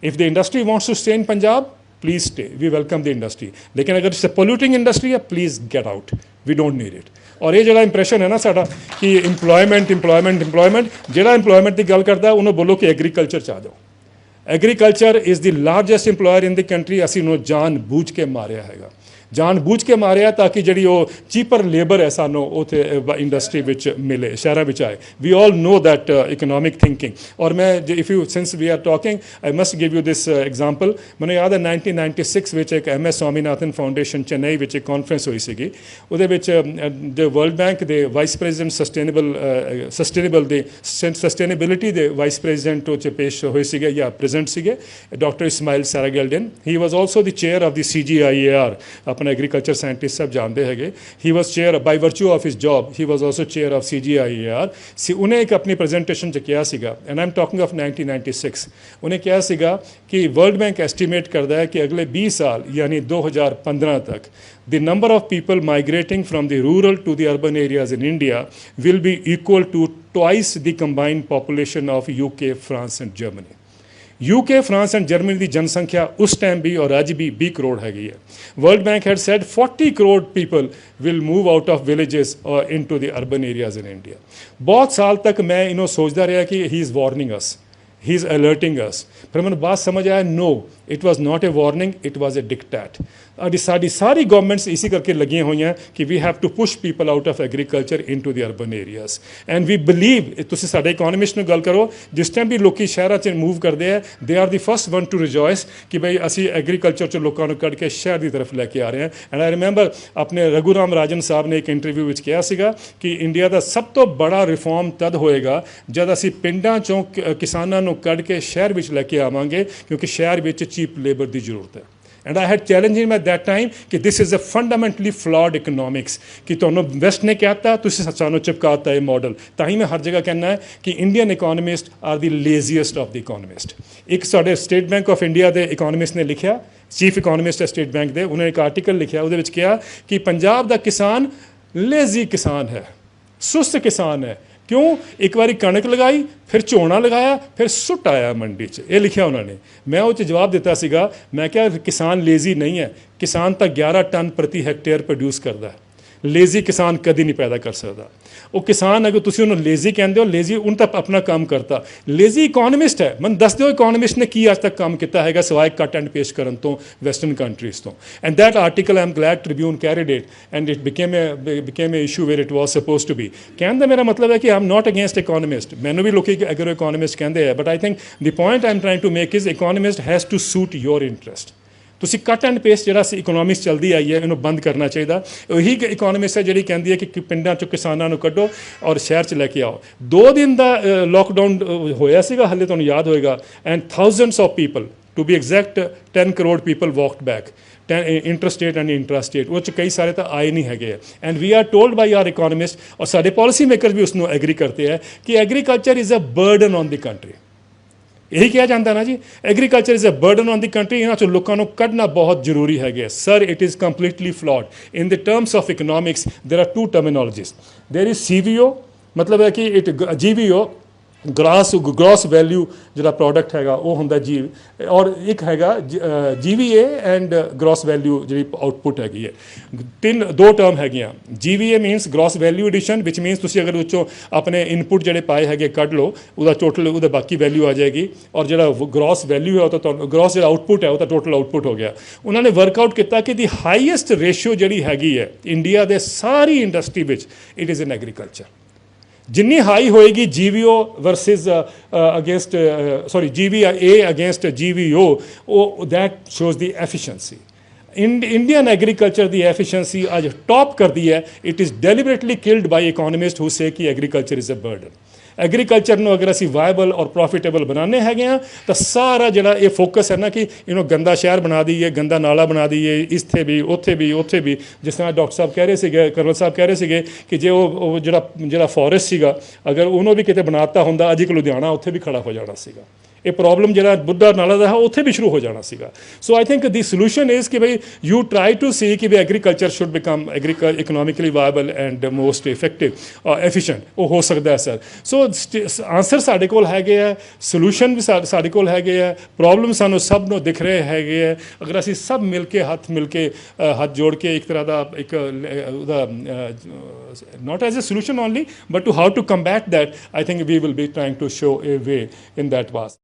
If the industry wants to stay in Punjab, please stay. We welcome the industry. लेकिन अगर it's a polluting industry है, please get out. We don't need it. और ये जो impression है ना साडा कि इंप्लॉयमेंट ਜਿਹੜਾ ਇੰਪਲੋਇਮੈਂਟ ਦੀ ਗੱਲ ਕਰਦਾ ਉਹਨੂੰ ਬੋਲੋ ਕਿ ਐਗਰੀਕਲਚਰ 'ਚ ਆ ਜਾਓ। Agriculture is the largest employer in the country. ਅਸੀਂ ਉਹਨੂੰ ਜਾਣ ਬੂਝ ਕੇ ਮਾਰਿਆ ਹੈਗਾ, ਜਾਣ ਬੂਝ ਕੇ ਮਾਰਿਆ ਤਾਂ ਕਿ ਜਿਹੜੀ ਉਹ ਚੀਪਰ ਲੇਬਰ ਹੈ ਸਾਨੂੰ ਉੱਥੇ ਇੰਡਸਟਰੀ ਵਿੱਚ ਮਿਲੇ, ਸ਼ਹਿਰਾਂ ਵਿੱਚ ਆਏ। We all know that economic thinking. ਔਰ ਮੈਂ if you since we are talking I must give you this example. ਮੈਨੂੰ ਯਾਦ ਹੈ 1996 ਵਿੱਚ ਇੱਕ MS ਸਵਾਮੀਨਾਥਨ ਫਾਊਂਡੇਸ਼ਨ ਚੇਨਈ ਵਿੱਚ ਇੱਕ ਕਾਨਫਰੰਸ ਹੋਈ ਸੀਗੀ। ਉਹਦੇ ਵਿੱਚ ਵਰਲਡ ਬੈਂਕ ਦੇ ਵਾਈਸ ਪ੍ਰੈਜ਼ੀਡੈਂਟ ਸਸਟੇਨੇਬਿਲਿਟੀ ਦੇ ਵਾਈਸ ਪ੍ਰੈਜ਼ੀਡੈਂਟ ਉਹ 'ਚ ਪੇਸ਼ ਹੋਏ ਸੀਗੇ ਜਾਂ ਪ੍ਰੈਜ਼ੈਂਟ ਸੀਗੇ, doctor Ismail ਸੈਰਾਗਿਲਡਨ। He was also the chair of the CGIAR। अपना एग्रीकल्चर साइंटिस्ट सब जानते हैं। He was chair by virtue of his job, he was also chair of CGIAR। उन्हें एक अपनी प्रेजेंटेशन किया सीगा, and I am talking of 1996। उन्हें क्या सीगा कि वर्ल्ड बैंक एस्टिमेट करता है कि अगले 20 साल यानी 2015 तक the number of people migrating from the rural to the urban areas in India will be equal to twice the combined population of UK, France and Germany। UK, France and Germany ਦੀ ਜਨਸੰਖਿਆ ਉਸ time ਵੀ ਔਰ ਅੱਜ ਵੀ 20 ਕਰੋੜ ਹੈਗੀ ਹੈ। World bank had said 40 crore people will move out of villages into the urban areas in India. ਬਹੁਤ ਸਾਲ ਤੱਕ ਮੈਂ ਇਹਨੂੰ ਸੋਚਦਾ ਰਿਹਾ ਕਿ he is warning us, he is alerting us। फिर मैंने बात समझ आया, no it was not a warning, it was a dictate. साड़ी सारी गवर्नमेंट्स इसी करके लगी हुई हैं कि we have to push people out of agriculture in to the urban areas. And we believe, तुसीं साडे इकोनॉमिस्ट नूं गल करो, जिस टाइम भी लोग शहरों च मूव करते हैं, they are the first one to rejoice कि भाई असी एग्रीकल्चर च लोगों को कढ़ के शहर की तरफ लैके आ रहे हैं। एंड आई रिमेंबर अपने रघुराम राजन साहब ने एक इंटरव्यू में कहा सीगा कि इंडिया का सब तो बड़ा रिफॉर्म तद होएगा जब असी पिंडां चों किसानां नूं कढ़ के शहर में लैके आवांगे, क्योंकि शहर में चीप लेबर की जरूरत है। And I had challenge him at that time कि this is a fundamentally flawed economics कि तुहानूं वेस्ट ने कहता तुसीं सानूं चिपकाता ये मॉडल। तां ही मैं हर जगह कहना है कि Indian economist are the laziest of the economist. एक साडे स्टेट बैंक ऑफ इंडिया के इकोनॉमिस्ट ने लिखा, चीफ इकोनॉमिस्ट है स्टेट बैंक के, उन्होंने एक आर्टिकल लिखा, उहदे विच कहा कि पंजाब का किसान लेजी किसान है, सुस्त किसान है। क्यों? एक बारी कणक लगाई, फिर झोना लगाया, फिर सुट आया मंडी च, ये लिखा उन्होंने। मैं उस जवाब दिता सीगा, मैं क्या किसान लेजी नहीं है, किसान तो 11 टन प्रति हैक्टेयर प्रोड्यूस करता है। लेजी किसान कभी नहीं पैदा कर सकता। वो किसान अगर तुम उन्होंने लेजी कहते हो, लेजी उन तक अपना काम करता। लेजी इकोनॉमिस्ट है, मैं दस दो इकोनॉमिस्ट ने की अज तक काम किया है सिवाय कट एंड पेस्ट करन तो वैसटर्न कंट्रीज़ तो। And that article I am glad Tribune carried it and it became a issue where it was suppose to be. कहने का मेरा मतलब है कि I am not against economist, मैंने भी लोग अगर इकोनॉमिस्ट कहते हैं, but I think the point I am trying to make is economist has to suit your interest. ਤੁਸੀਂ कट एंड पेस्ट ਜਿਹੜਾ इकोनॉमिक्स चलती आई है ਇਹਨੂੰ ਬੰਦ करना चाहिए। ਉਹੀ इकोनॉमिक्स है ਜਿਹੜੀ ਕਹਿੰਦੀ है कि ਪਿੰਡਾਂ ਚੋਂ ਕਿਸਾਨਾਂ ਨੂੰ ਕੱਢੋ ਔਰ ਸ਼ਹਿਰ 'ਚ ਲੈ ਕੇ ਆਓ। 2 दिन ਦਾ लॉकडाउन ਹੋਇਆ ਸੀਗਾ, ਹਾਲੇ ਤੁਹਾਨੂੰ ਯਾਦ ਹੋਏਗਾ, and thousands of people, to be exact 10 crore people walked back interstate and intrastate. वो कई सारे तो आए नहीं है। And we are told by our economist और सारे पॉलिसी मेकर भी उसनों एग्री करते हैं कि agriculture is a burden on the country. यही कहा जाता ना जी, agriculture is a burden on the country. इन्हों चो लोगों को कढ़ना बहुत जरूरी है। Sir it is completely flawed in the terms of economics. There are 2 terminologies. There is CVO, मतलब है कि इट GVO ग्रॉस वैल्यू जो प्रोडक्ट हैगा वो होंदा जी, और एक हैगा GVA एंड ग्रॉस वैल्यू जी आउटपुट हैगी है। 2 टर्म हैगियां। GVA minus gross value addition, which minus तुसी अगर उच्चों अपने इनपुट जोड़े पाए है कढ़ लो, उसका टोटल वो बाकी वैल्यू आ जाएगी। और जो ग्रॉस वैल्यू है तो ग्रॉस जो आउटपुट है वो टोटल आउटपुट हो गया। उन्होंने वर्कआउट किया कि दी हाईएस्ट रेशियो जी हैगी है इंडिया के सारी industry which, it is in agriculture. जिन्नी हाई होएगी GVO versus against GVA against GVO, that shows the efficiency. Indian agriculture की एफिशिएंसी आज टॉप कर दी है। It is deliberately killed by economist who से कि agriculture is a burden. Agriculture में अगर असी वायबल और प्रॉफिटेबल बनाने हैं तो सारा जो ये फोकस है ना कि इन्हों गंदा शहर बना दीए, गंदा नाला बना दीए, इत्थे भी उत्थे भी। जिस तरह डॉक्टर साहब कह रहे थे, कर्नल साहब कह रहे थे कि जो जो फॉरेस्ट सीगा अगर उन्होंने भी कितने बनाता होंदा, अज एक लुधियाना उत्थे भी खड़ा हो जाना सीगा। ਇਹ ਪ੍ਰੋਬਲਮ ਜਿਹੜਾ ਬੁੱਢਾ ਨਾਲਾ ਦਾ ਹੈ ਉੱਥੇ ਵੀ ਸ਼ੁਰੂ ਹੋ ਜਾਣਾ ਸੀਗਾ। So I think the solution is ਕਿ ਬਈ ਯੂ ਟਰਾਈ ਟੂ ਸੀ ਕਿ we agriculture should become economically viable and most effective efficient, ਉਹ ਹੋ ਸਕਦਾ ਹੈ ਸਰ। ਸੋ ਆਨਸਰ ਸਾਡੇ ਕੋਲ ਹੈਗੇ ਆ, ਸੋਲੂਸ਼ਨ ਵੀ ਸਾਡੇ ਕੋਲ ਹੈਗੇ ਆ, ਪ੍ਰੋਬਲਮ ਸਾਨੂੰ ਸਭ ਨੂੰ ਦਿਖ ਰਹੇ ਹੈਗੇ ਆ। ਅਗਰ ਅਸੀਂ ਸਭ ਮਿਲ ਕੇ ਹੱਥ ਜੋੜ ਕੇ ਇੱਕ ਤਰ੍ਹਾਂ ਦਾ ਇੱਕ ਉਹਦਾ not as a solution only but to how to combat that, I think we will be trying to show a way in that path.